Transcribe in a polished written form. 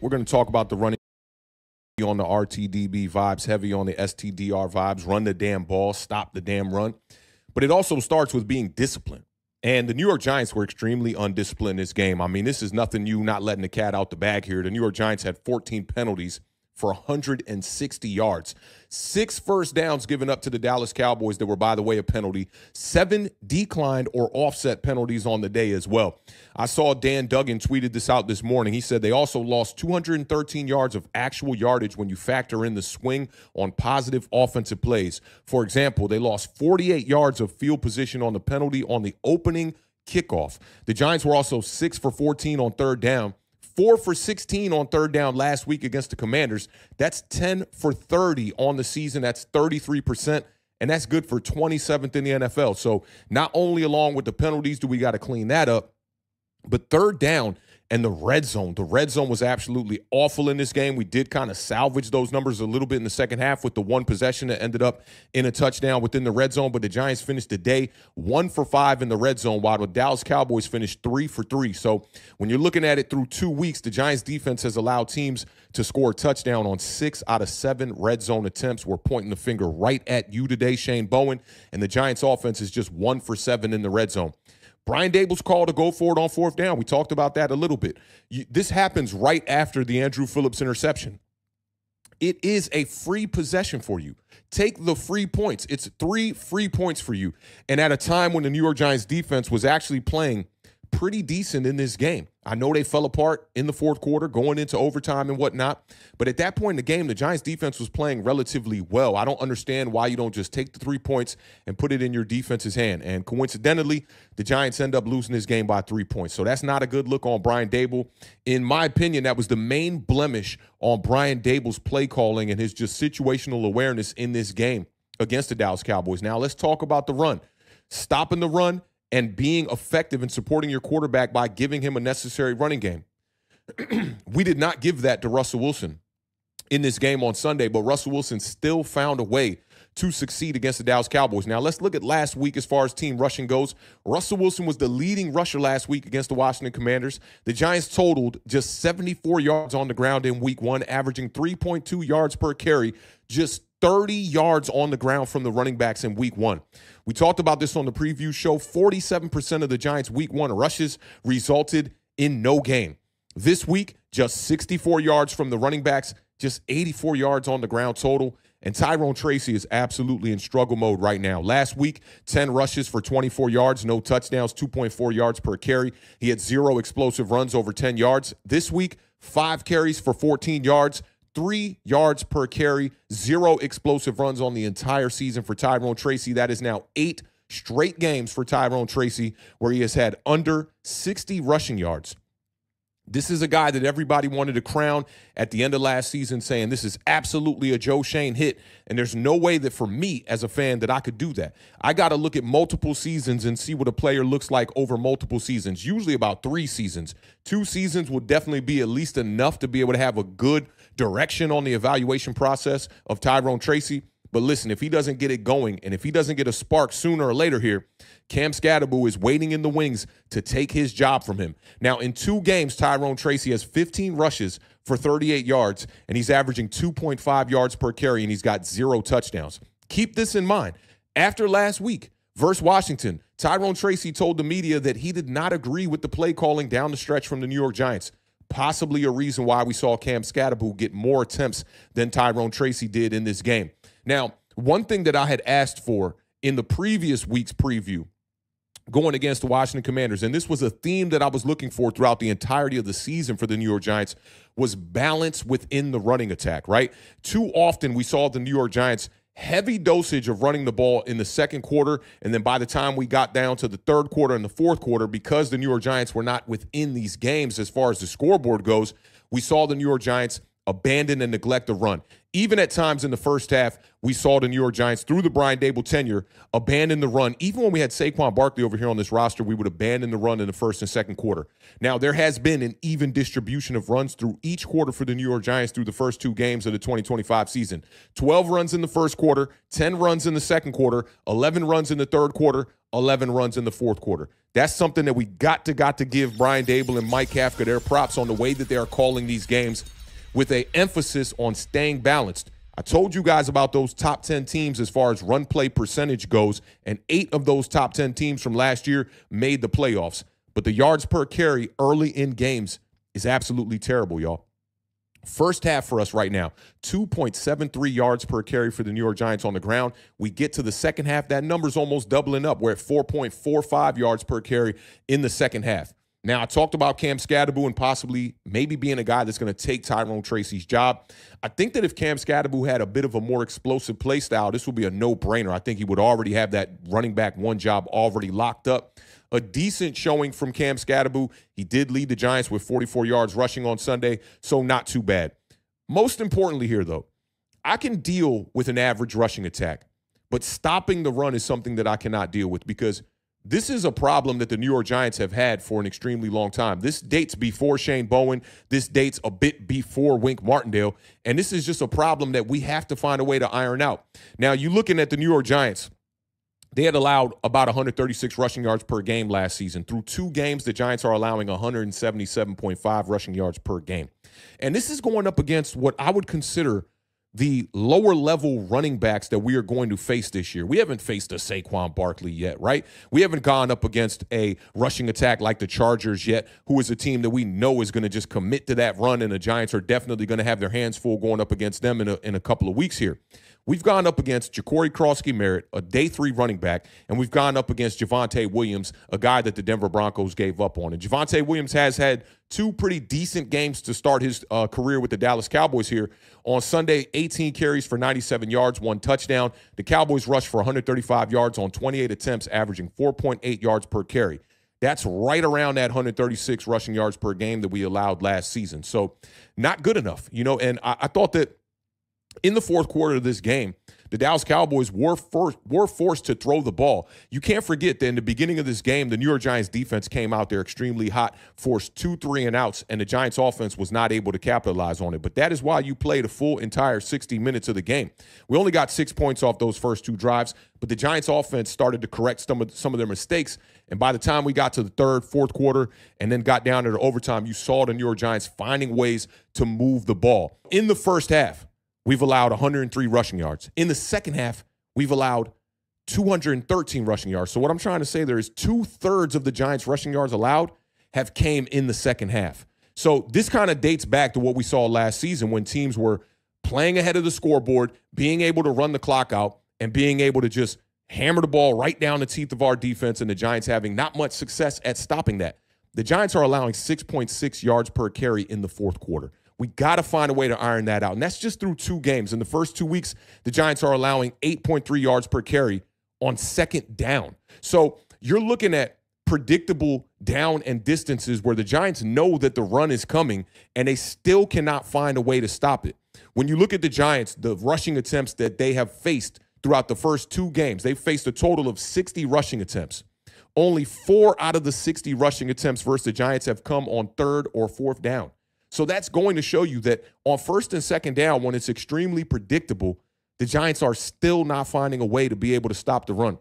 We're going to talk about the running on the RTDB vibes, heavy on the STDR vibes, run the damn ball, stop the damn run. But it also starts with being disciplined. And the New York Giants were extremely undisciplined in this game. I mean, this is nothing new, not letting the cat out the bag here. The New York Giants had 14 penalties for 160 yards. 6 first downs given up to the Dallas Cowboys that were, by the way, a penalty. 7 declined or offset penalties on the day as well. I saw Dan Duggan tweeted this out this morning. He said they also lost 213 yards of actual yardage when you factor in the swing on positive offensive plays. For example, they lost 48 yards of field position on the penalty on the opening kickoff. The Giants were also 6 for 14 on third down. 4 for 16 on third down last week against the Commanders. That's 10 for 30 on the season. That's 33%, and that's good for 27th in the NFL. So not only along with the penalties do we got to clean that up, but third down and the red zone. The red zone was absolutely awful in this game. We did kind of salvage those numbers a little bit in the second half with the one possession that ended up in a touchdown within the red zone. But the Giants finished the day 1 for 5 in the red zone, while the Dallas Cowboys finished 3 for 3. So when you're looking at it through 2 weeks, the Giants defense has allowed teams to score a touchdown on 6 out of 7 red zone attempts. We're pointing the finger right at you today, Shane Bowen. And the Giants offense is just 1 for 7 in the red zone. Brian Daboll's call to go for it on fourth down. We talked about that a little bit. This happens right after the Andrew Phillips interception. It is a free possession for you. Take the free points. It's 3 free points for you. And at a time when the New York Giants defense was actually playing pretty decent in this game. I know they fell apart in the fourth quarter, going into overtime and whatnot. But at that point in the game, the Giants defense was playing relatively well. I don't understand why you don't just take the 3 points and put it in your defense's hand. And coincidentally, the Giants end up losing this game by 3 points. So that's not a good look on Brian Daboll. In my opinion, that was the main blemish on Brian Daboll's play calling and his just situational awareness in this game against the Dallas Cowboys. Now let's talk about the run. Stopping the run and being effective in supporting your quarterback by giving him a necessary running game. We did not give that to Russell Wilson in this game on Sunday, but Russell Wilson still found a way to succeed against the Dallas Cowboys. Now, let's look at last week as far as team rushing goes. Russell Wilson was the leading rusher last week against the Washington Commanders. The Giants totaled just 74 yards on the ground in week 1, averaging 3.2 yards per carry, just 30 yards on the ground from the running backs in week 1. We talked about this on the preview show. 47% of the Giants' week 1 rushes resulted in no gain. This week, just 64 yards from the running backs, just 84 yards on the ground total. And Tyrone Tracy is absolutely in struggle mode right now. Last week, 10 rushes for 24 yards, no touchdowns, 2.4 yards per carry. He had 0 explosive runs over 10 yards. This week, 5 carries for 14 yards, 3 yards per carry, 0 explosive runs on the entire season for Tyrone Tracy. That is now 8 straight games for Tyrone Tracy where he has had under 60 rushing yards. This is a guy that everybody wanted to crown at the end of last season, saying this is absolutely a Joe Shane hit, and there's no way that for me as a fan that I could do that. I got to look at multiple seasons and see what a player looks like over multiple seasons, usually about 3 seasons. 2 seasons will definitely be at least enough to be able to have a good direction on the evaluation process of Tyrone Tracy. But listen, if he doesn't get it going and if he doesn't get a spark sooner or later here, Cam Scatterboo is waiting in the wings to take his job from him. Now, in 2 games, Tyrone Tracy has 15 rushes for 38 yards, and he's averaging 2.5 yards per carry, and he's got 0 touchdowns. Keep this in mind. After last week versus Washington, Tyrone Tracy told the media that he did not agree with the play calling down the stretch from the New York Giants. Possibly a reason why we saw Cam Scatterboo get more attempts than Tyrone Tracy did in this game. Now, one thing that I had asked for in the previous week's preview going against the Washington Commanders, and this was a theme that I was looking for throughout the entirety of the season for the New York Giants, was balance within the running attack, right? Too often we saw the New York Giants heavy dosage of running the ball in the second quarter, and then by the time we got down to the third quarter and the fourth quarter, because the New York Giants were not within these games as far as the scoreboard goes, we saw the New York Giants abandon and neglect the run. Even at times in the first half, we saw the New York Giants, through the Brian Daboll tenure, abandon the run. Even when we had Saquon Barkley over here on this roster, we would abandon the run in the first and second quarter. Now, there has been an even distribution of runs through each quarter for the New York Giants through the first 2 games of the 2025 season. 12 runs in the first quarter, 10 runs in the second quarter, 11 runs in the third quarter, 11 runs in the fourth quarter. That's something that we got to give Brian Dable and Mike Kafka their props on the way that they are calling these games with an emphasis on staying balanced. I told you guys about those top 10 teams as far as run play percentage goes, and 8 of those top 10 teams from last year made the playoffs. But the yards per carry early in games is absolutely terrible, y'all. First half for us right now, 2.73 yards per carry for the New York Giants on the ground. We get to the second half, that number's almost doubling up. We're at 4.45 yards per carry in the second half. Now, I talked about Cam Skattebo and possibly maybe being a guy that's going to take Tyrone Tracy's job. I think that if Cam Skattebo had a bit of a more explosive play style, this would be a no-brainer. I think he would already have that running back one job already locked up. A decent showing from Cam Skattebo. He did lead the Giants with 44 yards rushing on Sunday, so not too bad. Most importantly here, though, I can deal with an average rushing attack, but stopping the run is something that I cannot deal with because this is a problem that the New York Giants have had for an extremely long time. This dates before Shane Bowen. This dates a bit before Wink Martindale, and this is just a problem that we have to find a way to iron out. Now, you're looking at the New York Giants. They had allowed about 136 rushing yards per game last season. Through 2 games, the Giants are allowing 177.5 rushing yards per game. And this is going up against what I would consider the lower-level running backs that we are going to face this year. We haven't faced a Saquon Barkley yet, right? We haven't gone up against a rushing attack like the Chargers yet, who is a team that we know is going to just commit to that run, and the Giants are definitely going to have their hands full going up against them in a couple of weeks here. We've gone up against Ja'Cory Krosky-Merritt, a day 3 running back, and we've gone up against Javonte Williams, a guy that the Denver Broncos gave up on. And Javonte Williams has had 2 pretty decent games to start his career with the Dallas Cowboys here. On Sunday, 18 carries for 97 yards, 1 touchdown. The Cowboys rushed for 135 yards on 28 attempts, averaging 4.8 yards per carry. That's right around that 136 rushing yards per game that we allowed last season. So not good enough, and I thought that in the fourth quarter of this game, the Dallas Cowboys were forced to throw the ball. You can't forget that in the beginning of this game, the New York Giants defense came out there extremely hot, forced 2 3-and-outs, and the Giants offense was not able to capitalize on it. But that is why you played a full entire 60 minutes of the game. We only got 6 points off those first 2 drives, but the Giants offense started to correct some of their mistakes. And by the time we got to the third, fourth quarter, and then got down to the overtime, you saw the New York Giants finding ways to move the ball. In the first half, we've allowed 103 rushing yards. In the second half, we've allowed 213 rushing yards. So what I'm trying to say there is 2/3 of the Giants' rushing yards allowed have came in the second half. So this kind of dates back to what we saw last season when teams were playing ahead of the scoreboard, being able to run the clock out, and being able to just hammer the ball right down the teeth of our defense, and the Giants having not much success at stopping that. The Giants are allowing 6.6 yards per carry in the fourth quarter. We got to find a way to iron that out. And that's just through 2 games. In the first 2 weeks, the Giants are allowing 8.3 yards per carry on second down. So you're looking at predictable down and distances where the Giants know that the run is coming, and they still cannot find a way to stop it. When you look at the Giants, the rushing attempts that they have faced throughout the first 2 games, they faced a total of 60 rushing attempts. Only 4 out of the 60 rushing attempts versus the Giants have come on 3rd or 4th down. So that's going to show you that on 1st and 2nd down, when it's extremely predictable, the Giants are still not finding a way to be able to stop the run.